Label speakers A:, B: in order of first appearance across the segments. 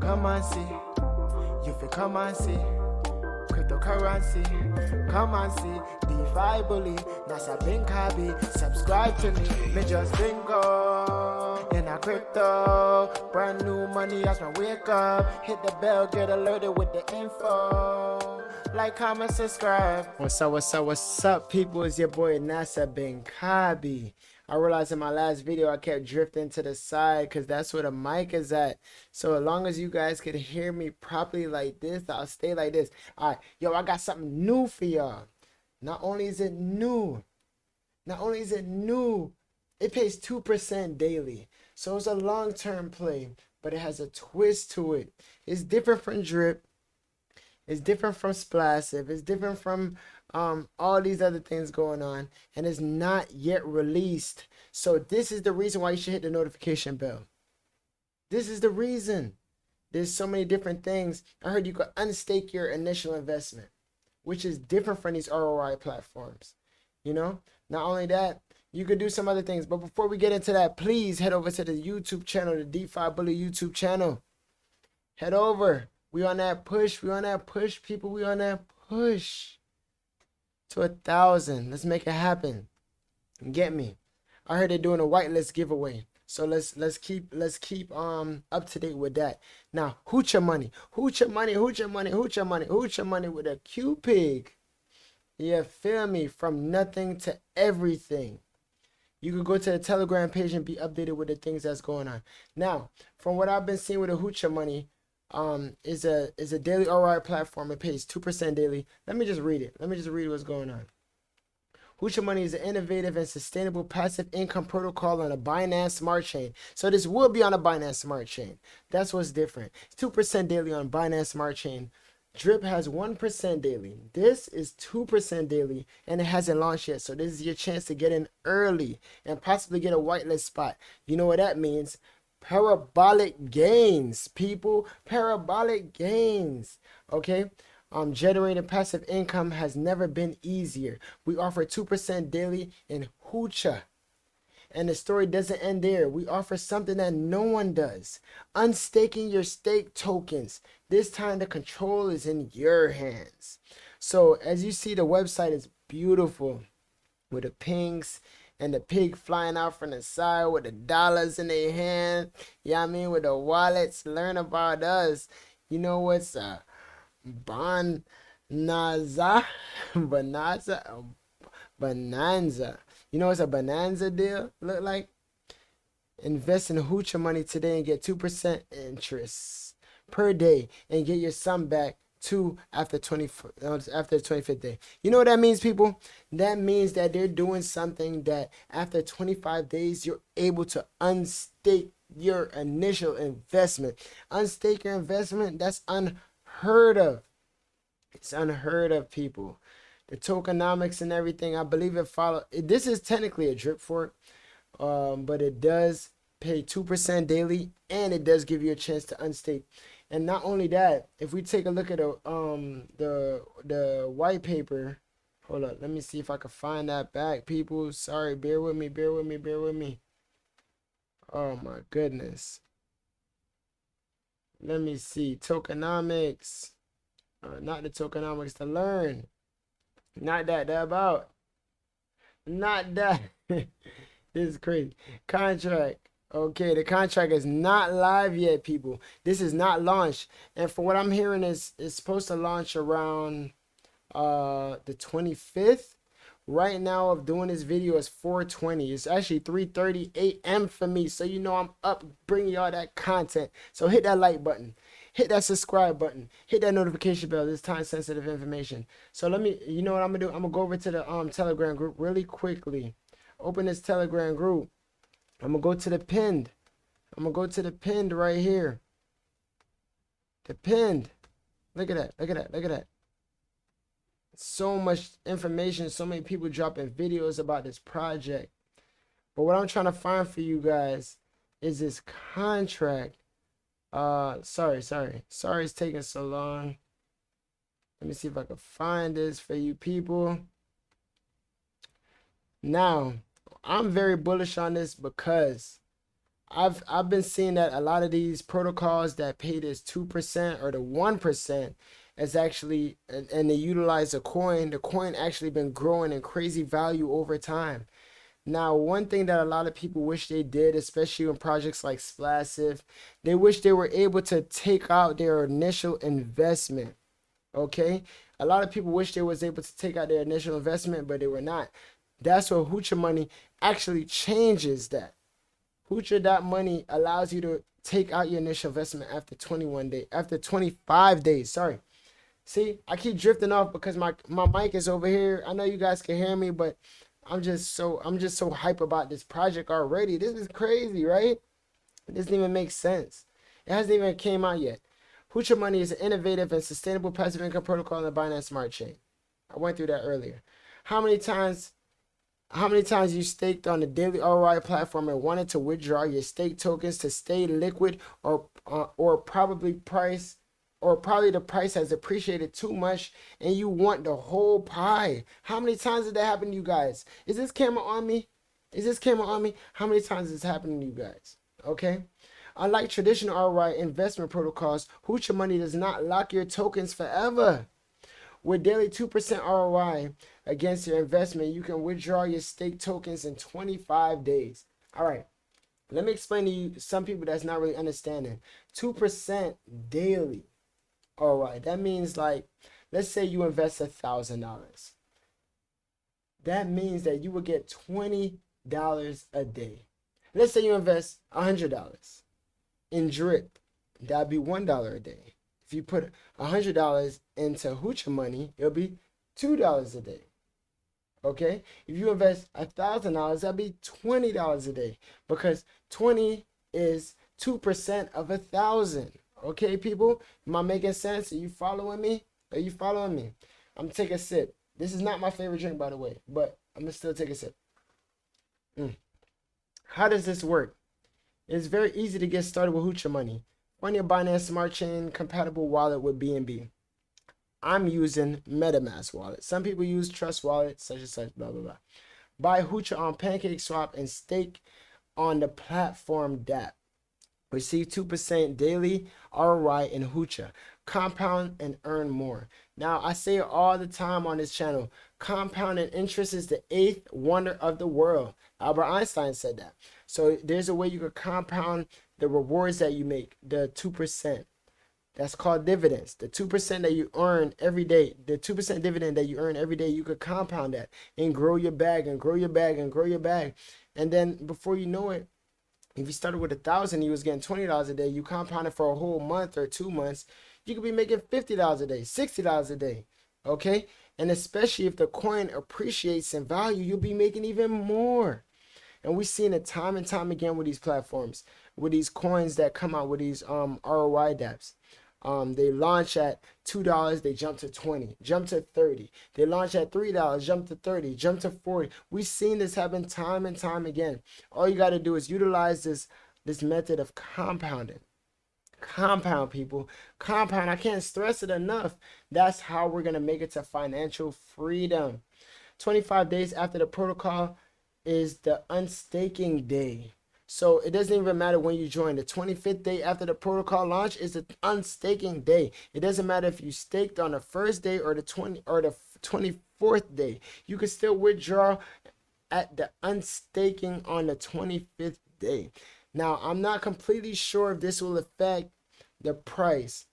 A: come and see. You feel come and see. Cryptocurrency, come and see. DeFi bully, Nasa Binkabi. Subscribe to me just bingo. In a crypto, brand new money as my wake up. Hit the bell, get alerted with the info. Like, comment, subscribe. What's up, people? It's your boy Nasa Binkabi. I realized in my last video I kept drifting to the side because that's where the mic is at. So as long as you guys could hear me properly like this, I'll stay like this. All right, yo, I got something new for y'all. Not only is it new, it pays 2% daily. So it's a long-term play, but it has a twist to it. It's different from drip. It's different from splassive. It's different from all these other things going on, and it's not yet released. So this is the reason why you should hit the notification bell. This is the reason. There's so many different things. I heard you could unstake your initial investment, which is different from these ROI platforms. You know, not only that, you could do some other things. But before we get into that, please head over to the YouTube channel, the DeFi Bully YouTube channel. Head over. We on that push. We on that push, people. We on that push to 1,000. Let's make it happen. Get me. I heard they're doing a whitelist giveaway. So let's keep up to date with that. Now, Hucha Money with a Q pig. Yeah, feel me? From nothing to everything. You can go to the Telegram page and be updated with the things that's going on. Now, from what I've been seeing with the Hucha Money, is a daily ROI platform. It pays 2% daily. Let me just read it. What's going on. Hucha Money is an innovative and sustainable passive income protocol on a Binance Smart Chain. So this will be on a Binance Smart Chain. That's what's different. It's 2% daily on Binance Smart Chain. Drip has 1% daily. This is 2% daily, and it hasn't launched yet. So this is your chance to get in early and possibly get a whitelist spot. You know what that means? Parabolic gains, people. Parabolic gains. Okay. Generating passive income has never been easier. We offer 2% daily in Hucha. And the story doesn't end there. We offer something that no one does. Unstaking your stake tokens. This time the control is in your hands. So as you see, the website is beautiful with the pinks and the pig flying out from the side with the dollars in their hand. Yeah, I mean, with the wallets. Learn about us. You know what's bonanza? Bonanza. You know what's a bonanza deal look like? Invest in Hucha Money today and get 2% interest per day and get your sum back after the 25th day. You know what that means, people? That means that they're doing something that after 25 days you're able to unstake your initial investment. Unstake your investment, that's unheard of. It's unheard of, people. The tokenomics and everything, I believe it follows. This is technically a drip fork, but it does pay 2% daily, and it does give you a chance to unstake. And not only that, if we take a look at the white paper, hold up, let me see if I can find that back, people. Sorry, bear with me. Oh my goodness. Let me see. Tokenomics. Not the tokenomics to learn. Not that. Not that. This is crazy. Contract. Okay, the contract is not live yet, people. This is not launched. And for what I'm hearing is it's supposed to launch around the 25th. Right now of doing this video is 4:20. It's actually 3:30 a.m. for me. So you know I'm up bringing y'all that content. So hit that like button. Hit that subscribe button. Hit that notification bell. This time sensitive information. So you know what I'm gonna do? I'm gonna go over to the Telegram group really quickly. Open this Telegram group. I'm gonna go to the pinned. Right here. The pinned. Look at that. So much information, so many people dropping videos about this project. But what I'm trying to find for you guys is this contract. Sorry it's taking so long. Let me see if I can find this for you people. Now, I'm very bullish on this because I've been seeing that a lot of these protocols that pay this 2% or the 1% is actually, and they utilize a coin. The coin actually been growing in crazy value over time. Now, one thing that a lot of people wish they did, especially in projects like Splassive, they wish they were able to take out their initial investment. Okay? A lot of people wish they was able to take out their initial investment, but they were not. That's where Hucha Money actually changes that. Hucha.money allows you to take out your initial investment after 21 days, after 25 days. Sorry. See, I keep drifting off because my mic is over here. I know you guys can hear me, but I'm just so hype about this project already. This is crazy, right? It doesn't even make sense. It hasn't even came out yet. Hucha Money is an innovative and sustainable passive income protocol on the Binance Smart Chain. I went through that earlier. How many times you staked on the daily ROI platform and wanted to withdraw your stake tokens to stay liquid, or probably the price has appreciated too much and you want the whole pie? How many times did that happen to you guys? Is this camera on me? How many times is this happening to you guys? Okay. Unlike traditional ROI investment protocols, Hucha Money does not lock your tokens forever. With daily 2% ROI against your investment, you can withdraw your stake tokens in 25 days. All right. Let me explain to you some people that's not really understanding. 2% daily. All right. That means, like, let's say you invest $1,000. That means that you will get $20 a day. Let's say you invest $100 in drip. That'd be $1 a day. If you put $100 into Hucha Money, it'll be $2 a day. Okay? If you invest $1,000, that'd be $20 a day, because 20 is 2% of 1,000. Okay, people? Am I making sense? Are you following me? I'm gonna take a sip. This is not my favorite drink, by the way, but I'm gonna still take a sip. How does this work? It's very easy to get started with Hucha Money. Run your Binance Smart Chain compatible wallet with BNB. I'm using MetaMask wallet. Some people use Trust Wallet, such and such, blah, blah, blah. Buy Hucha on PancakeSwap and stake on the platform dapp. Receive 2% daily ROI in Hucha. Compound and earn more. Now, I say it all the time on this channel. Compounding interest is the 8th wonder of the world. Albert Einstein said that. So there's a way you could compound the rewards that you make, the 2%. That's called dividends. The 2% that you earn every day, the 2% dividend that you earn every day, you could compound that and grow your bag and grow your bag and grow your bag. And then before you know it, if you started with $1,000, you was getting $20 a day. You compounded for a whole month or 2 months, you could be making $50 a day, $60 a day. Okay? And especially if the coin appreciates in value, you'll be making even more. And we've seen it time and time again with these platforms, with these coins that come out with these ROI dapps. They launch at $2, they jump to 20, jump to 30. They launch at $3, jump to 30, jump to 40. We've seen this happen time and time again. All you got to do is utilize this method of compounding. Compound, people. Compound. I can't stress it enough. That's how we're going to make it to financial freedom. 25 days after the protocol is the unstaking day. So it doesn't even matter when you join. The 25th day after the protocol launch is the unstaking day. It doesn't matter if you staked on the first day or the 24th day. You can still withdraw at the unstaking on the 25th day. Now, I'm not completely sure if this will affect the price.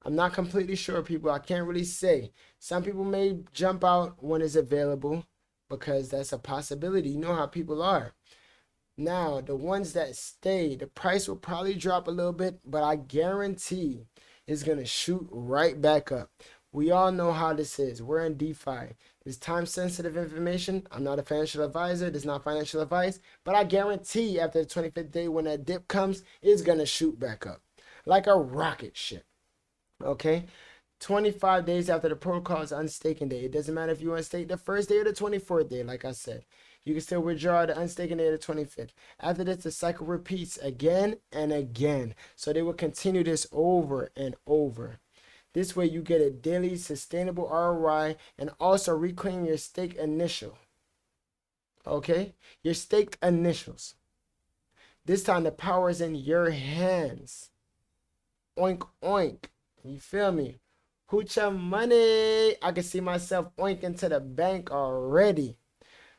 A: I'm not completely sure, people. I can't really say. Some people may jump out when it's available, because that's a possibility. You know how people are. Now, the ones that stay, the price will probably drop a little bit, but I guarantee it's going to shoot right back up. We all know how this is. We're in DeFi. It's time-sensitive information. I'm not a financial advisor. This is not financial advice. But I guarantee after the 25th day, when that dip comes, it's going to shoot back up like a rocket ship. Okay? 25 days after the protocol is unstaking day. It doesn't matter if you unstake the first day or the 24th day, like I said. You can still withdraw the unstaking day of the 25th. After this, the cycle repeats again and again. So they will continue this over and over. This way you get a daily sustainable ROI and also reclaim your stake initial. Okay? Your staked initials. This time the power is in your hands. Oink, oink. You feel me? Hucha Money. I can see myself oinking to the bank already.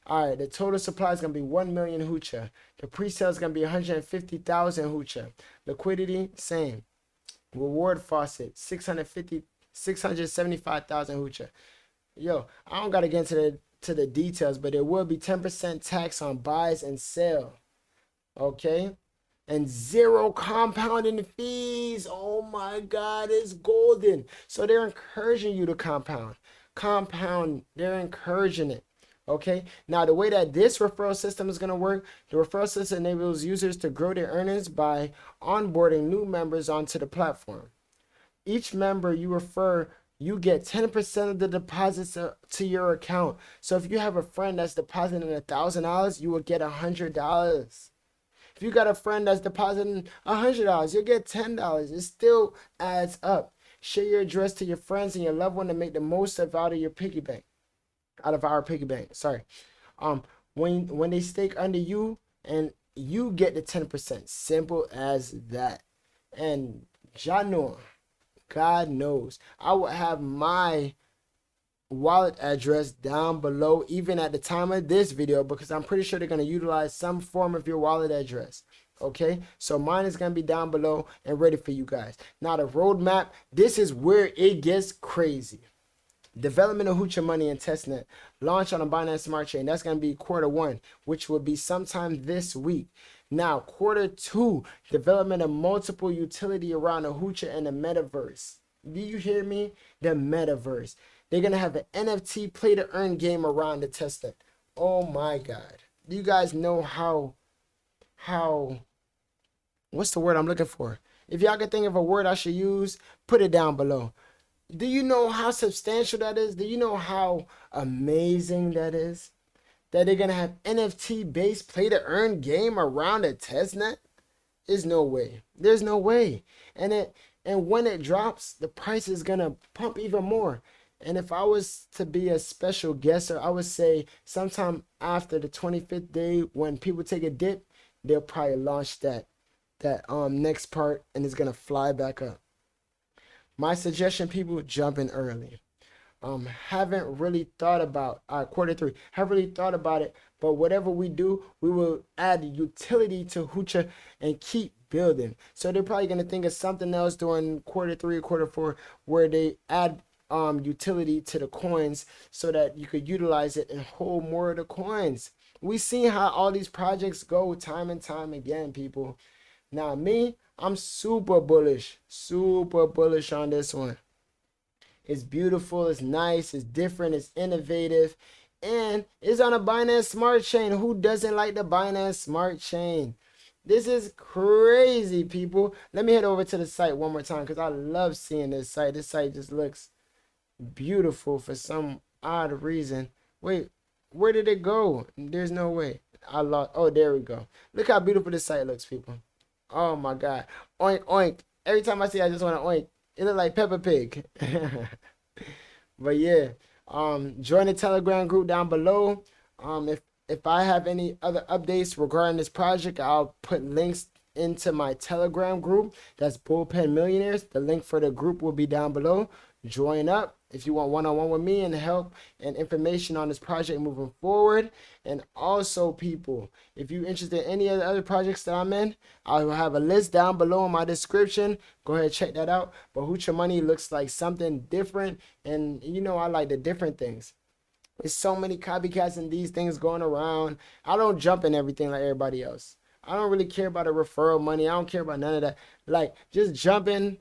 A: All right, the total supply is going to be 1 million Hucha. The pre-sale is going to be 150,000 Hucha. Liquidity, same. Reward faucet, 675,000 Hucha. Yo, I don't got to get into the details, but there will be 10% tax on buys and sell. Okay? And 0 compounding fees. Oh my God, it's golden. So they're encouraging you to compound. They're encouraging it. Okay, now the way that this referral system is going to work, the referral system enables users to grow their earnings by onboarding new members onto the platform. Each member you refer, you get 10% of the deposits to your account. So if you have a friend that's depositing $1,000, you will get $100. If you got a friend that's depositing $100, you'll get $10. It still adds up. Share your address to your friends and your loved one to make the most out of your piggy bank. Out of our piggy bank, sorry. When they stake under you, and you get the 10%. Simple as that. And God knows, I will have my wallet address down below even at the time of this video, because I'm pretty sure they're going to utilize some form of your wallet address. Okay, so mine is going to be down below and ready for you guys. Now the roadmap, this is where it gets crazy. Development of Hucha Money and testnet. Launch on a Binance Smart Chain. That's going to be Q1, which will be sometime this week. Now, Q2, development of multiple utility around the Hucha and the metaverse. Do you hear me? The metaverse. They're going to have an NFT play to earn game around the testnet. Oh my God. Do you guys know how, what's the word I'm looking for? If y'all can think of a word I should use, put it down below. Do you know how substantial that is? Do you know how amazing that is? That they're going to have NFT-based play-to-earn game around a testnet? There's no way. There's no way. And when it drops, the price is going to pump even more. And if I was to be a special guesser, I would say sometime after the 25th day, when people take a dip, they'll probably launch that next part, and it's going to fly back up. My suggestion, people, jump in early. Haven't really thought about Q3. Haven't really thought about it, but whatever we do, we will add utility to Hucha and keep building. So they're probably gonna think of something else during Q3 or Q4 where they add utility to the coins so that you could utilize it and hold more of the coins. We've seen how all these projects go time and time again, people. Now me, I'm super bullish on this one. It's beautiful, it's nice, it's different, it's innovative, and it's on a Binance Smart Chain. Who doesn't like the Binance Smart Chain? This is crazy, people. Let me head over to the site one more time because I love seeing this site. This site just looks beautiful for some odd reason. Wait, where did it go? There's no way. I lost. Oh, there we go. Look how beautiful this site looks, people. Oh my God. Oink, oink. Every time I see it, I just want to oink. It look like Peppa Pig. But yeah, join the Telegram group down below. If I have any other updates regarding this project, I'll put links into my Telegram group. That's Bullpen Millionaires. The link for the group will be down below. Join up if you want one-on-one with me and help and information on this project moving forward. And also, people, if you're interested in any of the other projects that I'm in, I'll have a list down below in my description. Go ahead and check that out. But Hucha Money looks like something different, and you know I like the different things. There's so many copycats and these things going around. I don't jump in everything like everybody else. I don't really care about the referral money. I don't care about none of that. Like, just jump in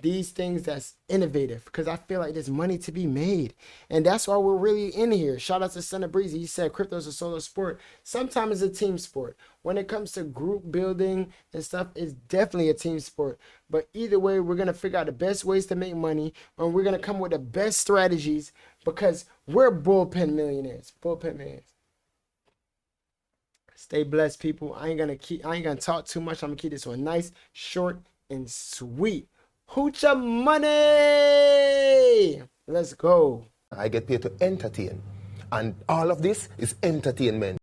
A: these things that's innovative, because I feel like there's money to be made, and that's why we're really in here. Shout out to Son of Breezy. He said crypto is a solo sport. Sometimes it's a team sport. When it comes to group building and stuff, it's definitely a team sport. But either way, we're gonna figure out the best ways to make money, and we're gonna come with the best strategies, because we're bullpen millionaires. Bullpen millionaires. Stay blessed, people. I ain't gonna talk too much. I'm gonna keep this one nice, short, and sweet. Hucha Money! Let's go.
B: I get paid to entertain, and all of this is entertainment.